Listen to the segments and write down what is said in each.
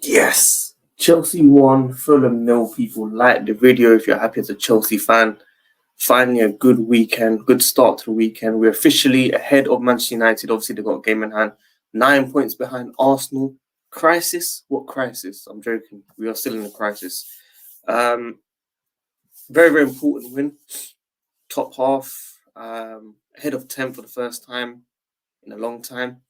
Yes, Chelsea won, Fulham nil. People like the video if you're happy as a Chelsea fan. Finally, a good weekend, good start to the weekend. We're officially ahead of Manchester United. Obviously, they've got a game in hand. 9 points behind Arsenal. Crisis? What crisis? I'm joking. We are still in a crisis. Very, very important win. Top half, ahead of 10 for the first time in a long time.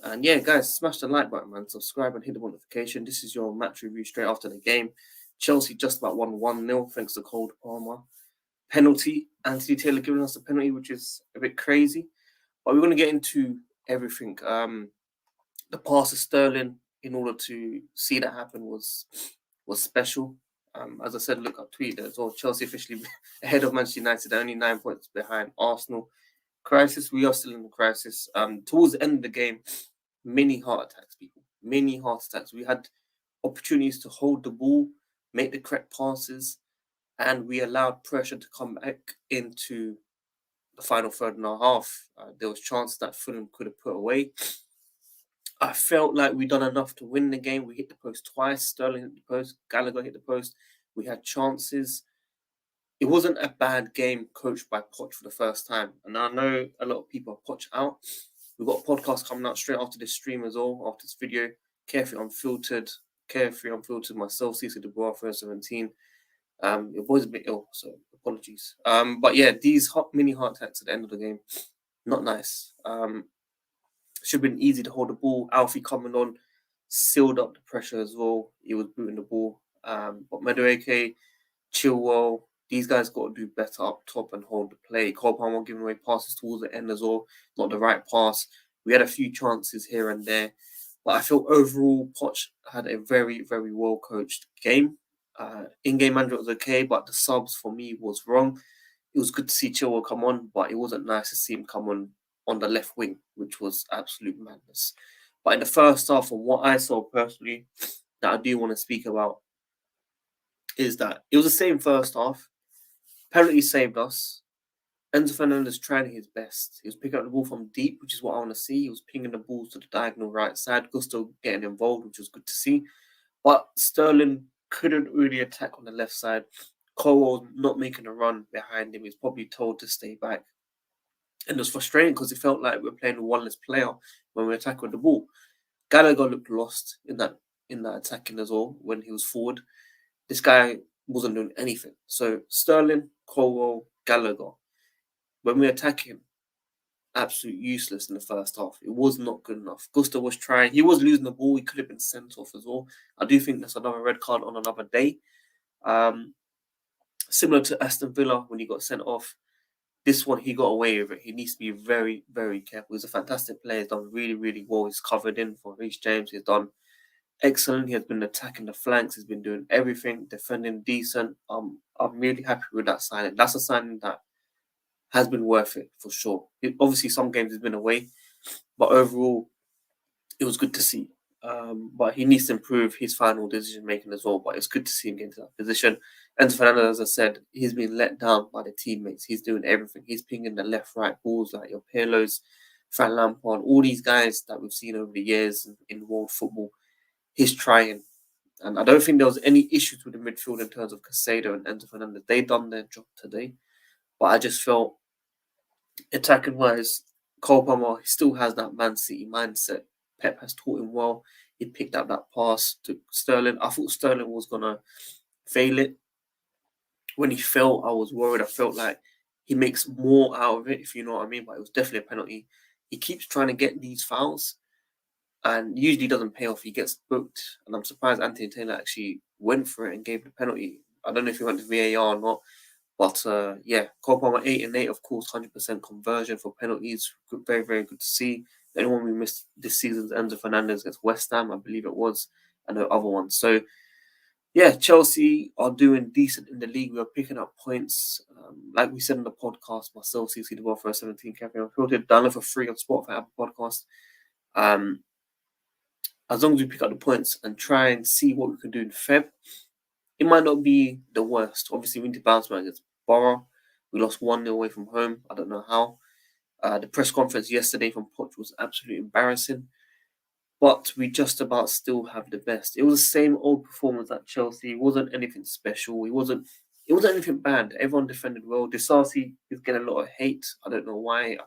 And yeah, guys, smash the like button, man. Subscribe and hit the notification. This is your match review straight after the game. Chelsea just about won 1-0 thanks to Cole Palmer. Penalty. Anthony Taylor giving us a penalty, which is a bit crazy. But we're going to get into everything. The pass of Sterling, in order to see that happen, was special. As I said, look, I tweeted as well. Chelsea officially ahead of Manchester United, only 9 points behind Arsenal. Crisis. We are still in the crisis. Towards the end of the game, many heart attacks, people. Many heart attacks. We had opportunities to hold the ball, make the correct passes, and we allowed pressure to come back into the final third and a half. There was chances that Fulham could have put away. I felt like we done enough to win the game. We hit the post twice. Sterling hit the post. Gallagher hit the post. We had chances. It wasn't a bad game coached by Poch for the first time. And I know a lot of people are Poch out. We've got a podcast coming out straight after this stream as well, after this video. Carefree Unfiltered, myself, Cecil Dubois, 17. Your boy's a bit ill, so apologies. But yeah, these mini heart attacks at the end of the game, not nice. Should have been easy to hold the ball. Alfie coming on, sealed up the pressure as well. He was booting the ball. But Madueke, Chilwell, these guys got to do better up top and hold the play. Cole Palmer giving away passes towards the end as well. Not the right pass. We had a few chances here and there. But I feel overall, Poch had a very, very well coached game. In-game management was okay, but the subs for me was wrong. It was good to see Chilwell come on, but it wasn't nice to see him come on the left wing, which was absolute madness. But in the first half, from what I saw personally, that I do want to speak about, is that it was the same first half. Penalty saved us. Enzo Fernández trying his best. He was picking up the ball from deep, which is what I want to see. He was pinging the balls to the diagonal right side. Gusto getting involved, which was good to see. But Sterling couldn't really attack on the left side. Cole not making a run behind him. He's probably told to stay back. And it was frustrating because it felt like we were playing a one-less player when we attacked with the ball. Gallagher looked lost in that attacking as well when he was forward. This guy wasn't doing anything. So Sterling, Colwell, Gallagher, when we attack him, absolute useless in the first half. It was not good enough. Gusto was trying. He was losing the ball. He could have been sent off as well. I do think that's another red card on another day. Similar to Aston Villa when he got sent off. This one, he got away with it. He needs to be very, very careful. He's a fantastic player. He's done really, really well. He's covered in for Reece James. He's done excellent. He has been attacking the flanks. He's been doing everything, defending decent. I'm really happy with that signing. That's a signing that has been worth it for sure. Obviously, some games has been away, but overall, it was good to see. But he needs to improve his final decision making as well. But it's good to see him get into that position. Enzo Fernández, as I said, he's been let down by the teammates. He's doing everything. He's pinging the left-right balls like your Pirlo's, Frank Lampard, all these guys that we've seen over the years in world football. He's trying. And I don't think there was any issues with the midfield in terms of Caicedo and Enzo Fernández. They done their job today. But I just felt, attacking-wise, Cole Palmer still has that Man City mindset. Pep has taught him well. He picked up that pass to Sterling. I thought Sterling was going to fail it. When he fell, I was worried. I felt like he makes more out of it, if you know what I mean. But it was definitely a penalty. He keeps trying to get these fouls and usually doesn't pay off. He gets booked. And I'm surprised Anthony Taylor actually went for it and gave the penalty. I don't know if he went to VAR or not. But yeah, Cole Palmer 8 and 8, of course, 100% conversion for penalties. Very, very good to see. The only one we missed this season is Enzo Fernández against West Ham, I believe it was, and the other one. So yeah, Chelsea are doing decent in the league. We are picking up points. Like we said in the podcast, myself, CC Dubois for 17, Carefree Unfiltered, download for free on Spotify Apple Podcast. As long as we pick up the points and try and see what we can do in Feb, it might not be the worst. Obviously, we need to bounce back against Borough. We lost 1-0 away from home. I don't know how. The press conference yesterday from Poch was absolutely embarrassing. but we just about still have the best. It was the same old performance at Chelsea. It wasn't anything special. It wasn't anything bad. Everyone defended well. Disasi is getting a lot of hate. I don't know why.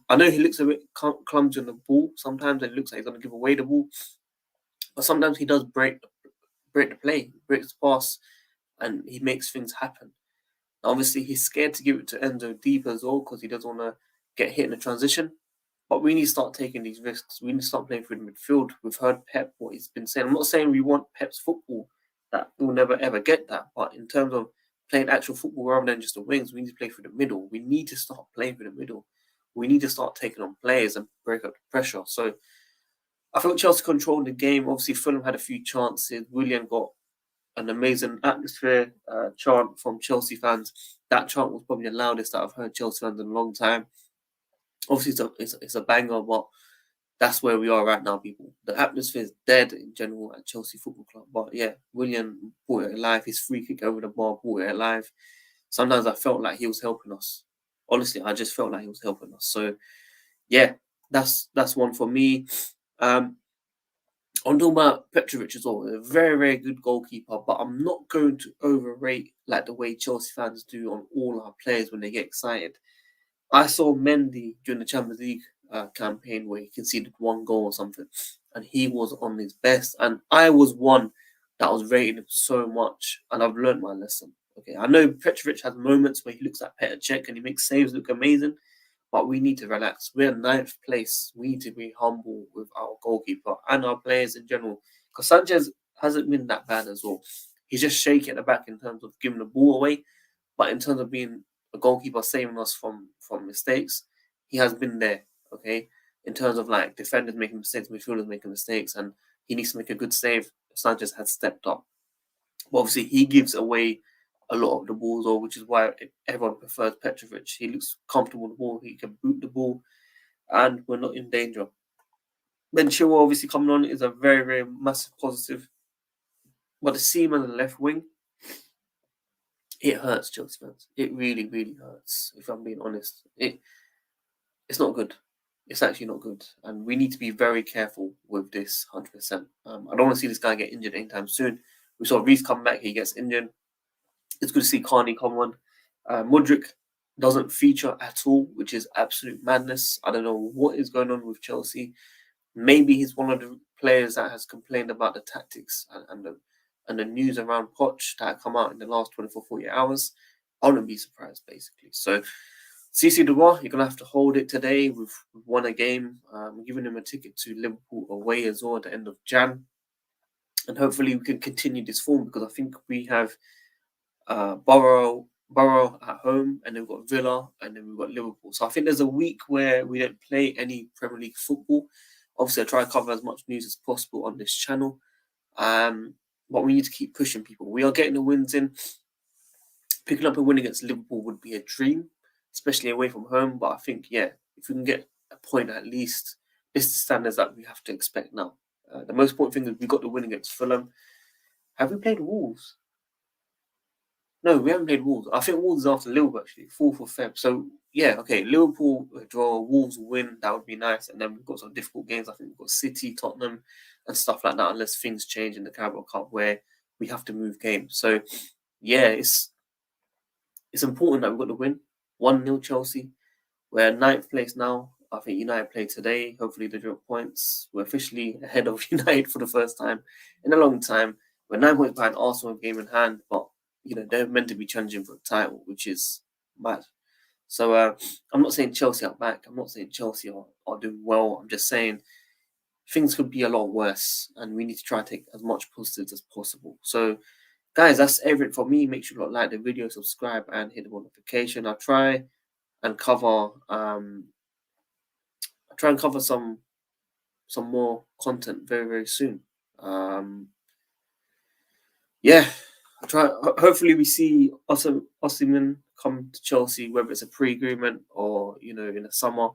I know he looks a bit clumsy on the ball sometimes, and it looks like he's going to give away the ball. But sometimes he does break the play, breaks the pass, and he makes things happen. Obviously, he's scared to give it to Enzo deep as well because he doesn't want to get hit in the transition. But we need to start taking these risks. We need to start playing through the midfield. We've heard Pep, what he's been saying. I'm not saying we want Pep's football. That we'll never ever get that. But in terms of playing actual football rather than just the wings, we need to play through the middle. We need to start playing through the middle. We need to start taking on players and break up the pressure. So I felt Chelsea controlled the game. Obviously, Fulham had a few chances. Willian got an amazing atmosphere chant from Chelsea fans. That chant was probably the loudest that I've heard Chelsea fans in a long time. Obviously, it's a banger, but that's where we are right now, people. The atmosphere is dead in general at Chelsea Football Club. But yeah, Willian brought it alive. His free kick over the bar brought it alive. Sometimes I felt like he was helping us. Honestly, I just felt like he was helping us. So yeah, that's one for me. I'm talking about Petrovic as well. A very, very good goalkeeper, but I'm not going to overrate like the way Chelsea fans do on all our players when they get excited. I saw Mendy during the Champions League campaign where he conceded one goal or something, and he was on his best. And I was one that was rating him so much, and I've learned my lesson. Okay, I know Petrovic has moments where he looks at Petr Cech and he makes saves look amazing, but we need to relax. We're in 9th place. We need to be humble with our goalkeeper and our players in general. Because Sanchez hasn't been that bad as well. He's just shaky at the back in terms of giving the ball away, but in terms of being a goalkeeper saving us from mistakes, he has been there. Okay, in terms of like defenders making mistakes, midfielders making mistakes, and he needs to make a good save. Sanchez has stepped up. But obviously, he gives away a lot of the balls, or which is why everyone prefers Petrovic. He looks comfortable with the ball. He can boot the ball, and we're not in danger. Ben Chilwell obviously coming on is a very, very massive positive. But to see him on the left wing, it hurts Chelsea fans. It really, really hurts. If I'm being honest, it's not good. It's actually not good, and we need to be very careful with this. 100%. I don't want to see this guy get injured anytime soon. We saw Reece come back; he gets injured. It's good to see Carney come on. Mudryk doesn't feature at all, which is absolute madness. I don't know what is going on with Chelsea. Maybe he's one of the players that has complained about the tactics and the news around Poch that come out in the last 24, 48 hours. I wouldn't be surprised, basically. So, CC Dubois, you're going to have to hold it today. We've won a game. We're giving him a ticket to Liverpool away as well at the end of Jan. And hopefully we can continue this form because I think we have Borough at home, and then we've got Villa, and then we've got Liverpool. So I think there's a week where we don't play any Premier League football. Obviously, I try to cover as much news as possible on this channel. But we need to keep pushing people. We are getting the wins in. Picking up a win against Liverpool would be a dream, especially away from home. But I think, yeah, if we can get a point at least, this is the standards that we have to expect now. The most important thing is we got the win against Fulham. Have we played Wolves? No, we haven't played Wolves. I think Wolves is after Liverpool, actually, 4th of Feb. So, yeah, okay, Liverpool draw, Wolves win. That would be nice. And then we've got some difficult games. I think we've got City, Tottenham, and stuff like that, unless things change in the Carabao Cup where we have to move games. So, yeah, it's important that we've got the win. 1-0 Chelsea. We're 9th place now. I think United play today. Hopefully they drop points. We're officially ahead of United for the first time in a long time. We're 9 points behind Arsenal, game in hand, but they're meant to be challenging for a title, which is mad. So I'm not saying Chelsea are back. I'm not saying Chelsea are doing well. I'm just saying things could be a lot worse, and we need to try to take as much positives as possible. So, guys, that's everything for me. Make sure you like the video, subscribe, and hit the notification. I'll try and cover some more content very, very soon. Yeah, I try. Hopefully, we see Osimhen come to Chelsea, whether it's a pre-agreement or in the summer.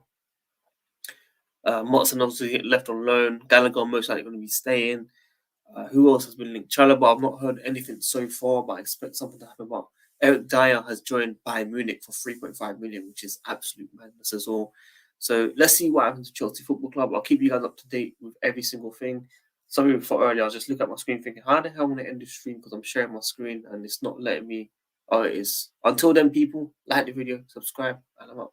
Motson obviously left on loan. Gallagher most likely going to be staying. Who else has been linked? Chalobah, I've not heard anything so far, but I expect something to happen. But Eric Dyer has joined Bayern Munich for 3.5 million, which is absolute madness as well. So let's see what happens to Chelsea Football Club. I'll keep you guys up to date with every single thing. Sorry for earlier, I was just looking at my screen thinking, how the hell am I going to end this stream because I'm sharing my screen and it's not letting me. Oh, it is. Until then, people, like the video, subscribe, and I'm out.